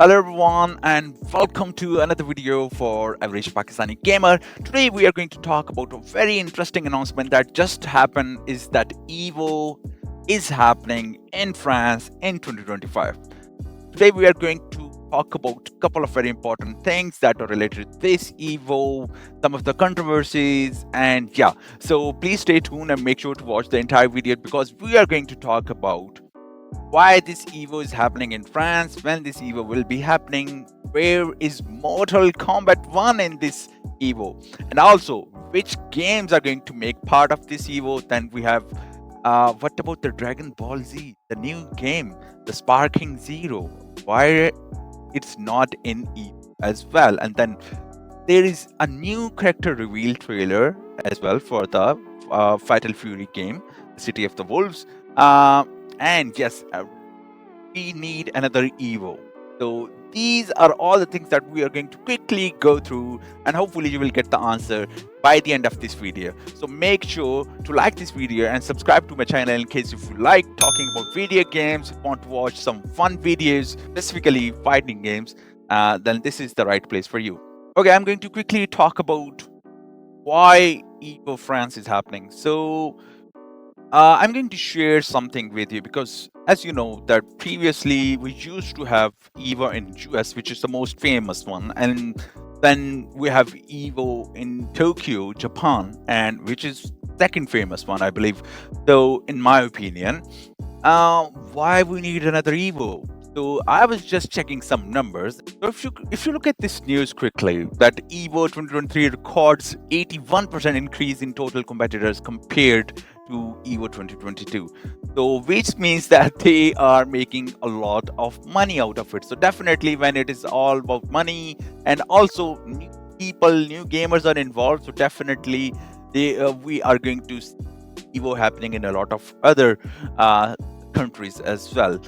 Hello everyone and welcome to another video for Average Pakistani Gamer. Today we are going to talk about a very interesting announcement that just happened is that EVO is happening in France in 2025. Today we are going to talk about a couple of very important things that are related to this EVO, some of the controversies, and yeah. So please stay tuned and make sure to watch the entire video because we are going to talk about why this EVO is happening in France, when this EVO will be happening, where is Mortal Kombat 1 in this EVO, and also which games are going to make part of this EVO. Then we have what about the Dragon Ball Z, the new game, the Sparking Zero, why it's not in EVO as well. And then there is a new character reveal trailer as well for the Fatal Fury game, City of the Wolves. Uh, and yes, we need another Evo. So these are all the things that we are going to quickly go through, and hopefully you will get the answer by the end of this video. So make sure to like this video and subscribe to my channel in case if you like talking about video games, want to watch some fun videos, specifically fighting games, then this is the right place for you. Okay, I'm going to quickly talk about why EVO France is happening. So I'm going to share something with you because, as you know, that previously we used to have EVO in US, which is the most famous one, and then we have EVO in Tokyo, Japan, and which is second famous one, I believe. So, in my opinion, why we need another EVO? So I was just checking some numbers. So if you look at this news quickly, that EVO 2023 records 81% increase in total competitors compared to EVO 2022. So which means that they are making a lot of money out of it. So definitely when it is all about money and also new people, new gamers are involved. So definitely we are going to see EVO happening in a lot of other countries as well.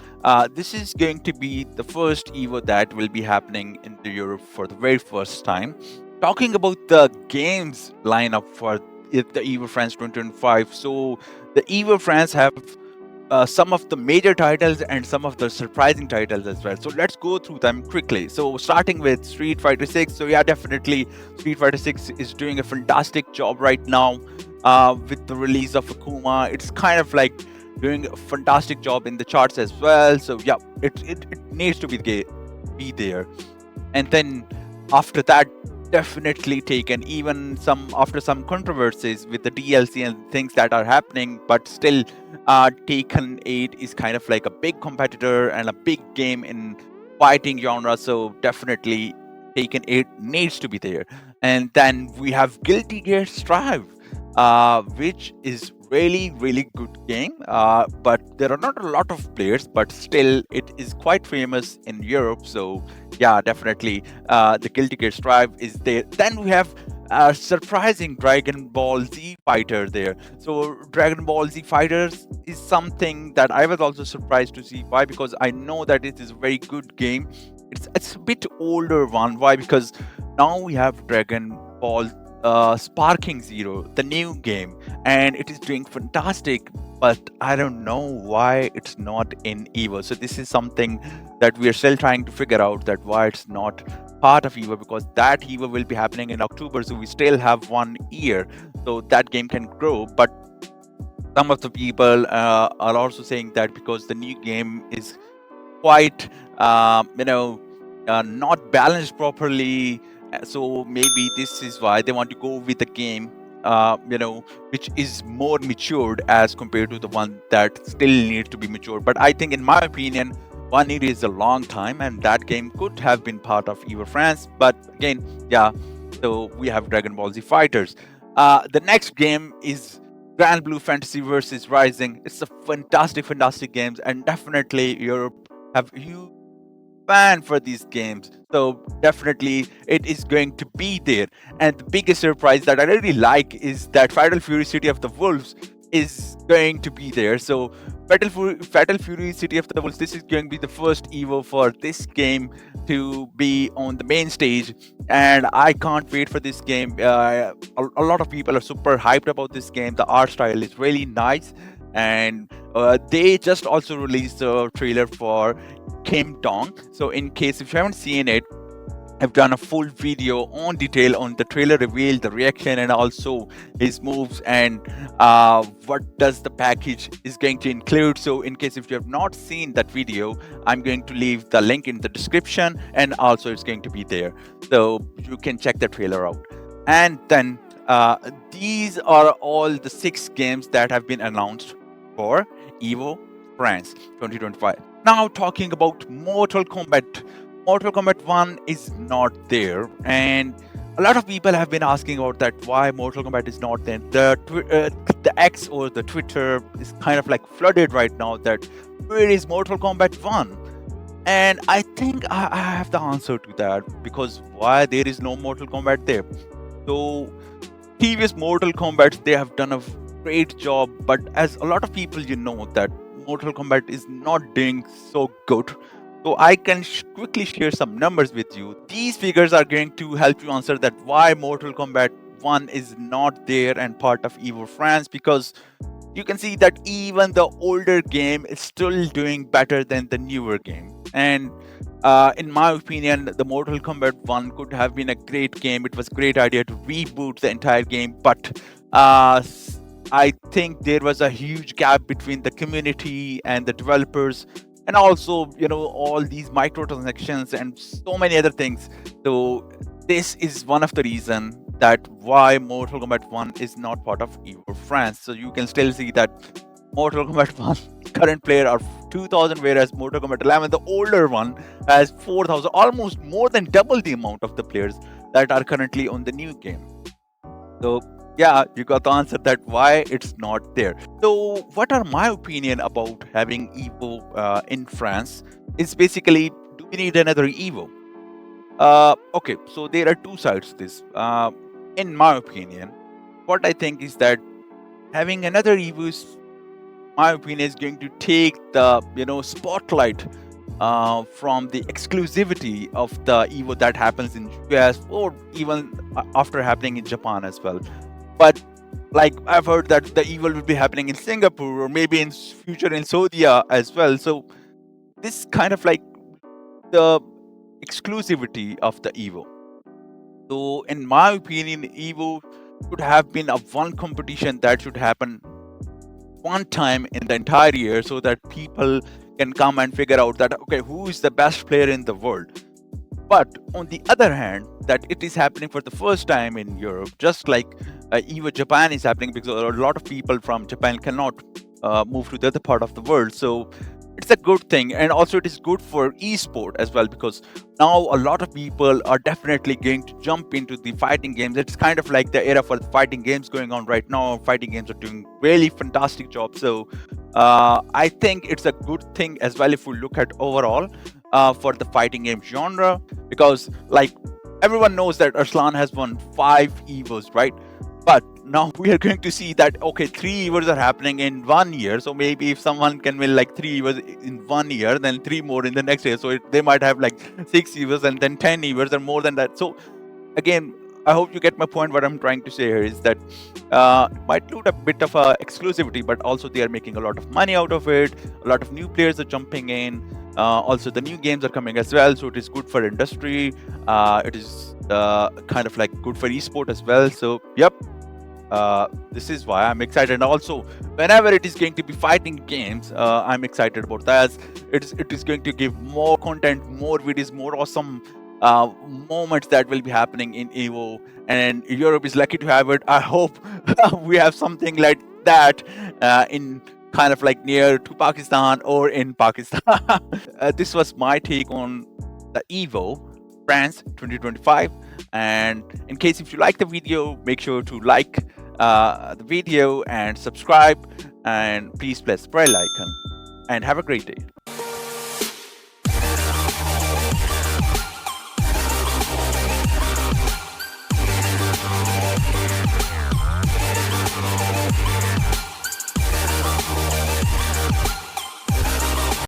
This is going to be the first EVO that will be happening in the Europe for the very first time. Talking about the games lineup for the EVO France 2025. So the EVO France have some of the major titles and some of the surprising titles as well. So let's go through them quickly. So starting with Street Fighter 6. So yeah, definitely Street Fighter 6 is doing a fantastic job right now with the release of Akuma. It's kind of like doing a fantastic job in the charts as well. So yeah, it needs to be there. And then after that, definitely taken, even some after some controversies with the DLC and things that are happening, but still Taken 8 is kind of like a big competitor and a big game in fighting genre. So definitely Taken 8 needs to be there. And then we have Guilty Gear Strive, which is really good game, but there are not a lot of players, but still it is quite famous in Europe. So yeah, definitely the Guilty Gear Strive is there. Then we have surprising Dragon Ball Z Fighter there. So Dragon Ball Z Fighters is something that I was also surprised to see. Why? Because I know that it is a very good game. It's a bit older one. Why? Because now we have Dragon Ball Sparking Zero, the new game, and it is doing fantastic. But I don't know why it's not in EVO. So this is something that we are still trying to figure out, that why it's not part of EVO, because that EVO will be happening in October. So we still have 1 year, so that game can grow. But some of the people are also saying that because the new game is quite, not balanced properly. So maybe this is why they want to go with the game, which is more matured as compared to the one that still needs to be matured. But I think, in my opinion, 1 year is a long time, and that game could have been part of EVO France. But again, yeah. So we have Dragon Ball Z Fighters. The next game is Grand Blue Fantasy versus Rising. It's a fantastic games, and definitely Europe have huge fan for these games. So definitely it is going to be there. And the biggest surprise that I really like is that Fatal Fury City of the Wolves is going to be there. So Fatal Fury City of the Wolves, this is going to be the first EVO for this game to be on the main stage, and I can't wait for this game. A lot of people are super hyped about this game. The art style is really nice, and they just also released the trailer for Kim Dong. So in case if you haven't seen it, I've done a full video on detail on the trailer reveal, the reaction, and also his moves and what does the package is going to include. So in case if you have not seen that video, I'm going to leave the link in the description, and also it's going to be there. So you can check the trailer out. And then these are all the 6 games that have been announced for EVO France 2025. Now talking about Mortal Kombat. Mortal Kombat 1 is not there, and a lot of people have been asking about that, why Mortal Kombat is not there. The X or the Twitter is kind of like flooded right now that where is Mortal Kombat 1? And I think I have the answer to that, because why there is no Mortal Kombat there. So previous Mortal Kombat, they have done a great job, but as a lot of people know that Mortal Kombat is not doing so good. So I can quickly share some numbers with you. These figures are going to help you answer that why Mortal Kombat 1 is not there and part of EVO France, because you can see that even the older game is still doing better than the newer game. And in my opinion, the Mortal Kombat 1 could have been a great game. It was a great idea to reboot the entire game, but I think there was a huge gap between the community and the developers, and also all these microtransactions and so many other things. So this is one of the reasons that why Mortal Kombat 1 is not part of EVO France. So you can still see that Mortal Kombat 1 current player are 2000, whereas Mortal Kombat 11, the older one, has 4000, almost more than double the amount of the players that are currently on the new game. So yeah, you got the answer that why it's not there. So what are my opinion about having EVO in France is basically, do we need another EVO? Okay, so there are two sides to this. In my opinion, what I think is that having another EVO is, my opinion, is going to take the spotlight from the exclusivity of the EVO that happens in US, or even after happening in Japan as well. But like I've heard that the EVO will be happening in Singapore, or maybe in future in Saudi as well. So this kind of like the exclusivity of the EVO. So in my opinion, EVO should have been a one competition that should happen one time in the entire year, so that people can come and figure out that, okay, who is the best player in the world. But on the other hand, that it is happening for the first time in Europe, just like EVO Japan is happening, because a lot of people from Japan cannot move to the other part of the world. So it's a good thing, and also it is good for esport as well, because now a lot of people are definitely going to jump into the fighting games. It's kind of like the era for the fighting games going on right now. Fighting games are doing really fantastic job. So I think it's a good thing as well if we look at overall for the fighting game genre, because like everyone knows that Arslan has won 5 EVOs, right? But now we are going to see that, okay, 3 EVOs are happening in 1 year. So maybe if someone can win like 3 EVOs in 1 year, then 3 more in the next year. So they might have like 6 EVOs and then 10 EVOs or more than that. So again, I hope you get my point. What I'm trying to say here is that might lose a bit of exclusivity, but also they are making a lot of money out of it. A lot of new players are jumping in. Also, the new games are coming as well. So it is good for industry. It is kind of like good for esport as well. So yep. This is why I'm excited. And also, whenever it is going to be fighting games, I'm excited about that. It is going to give more content, more videos, more awesome moments that will be happening in EVO. And Europe is lucky to have it. I hope we have something like that in kind of like near to Pakistan or in Pakistan. This was my take on the EVO France 2025. And in case if you like the video, make sure to like the video and subscribe, and please press the bell icon, and have a great day.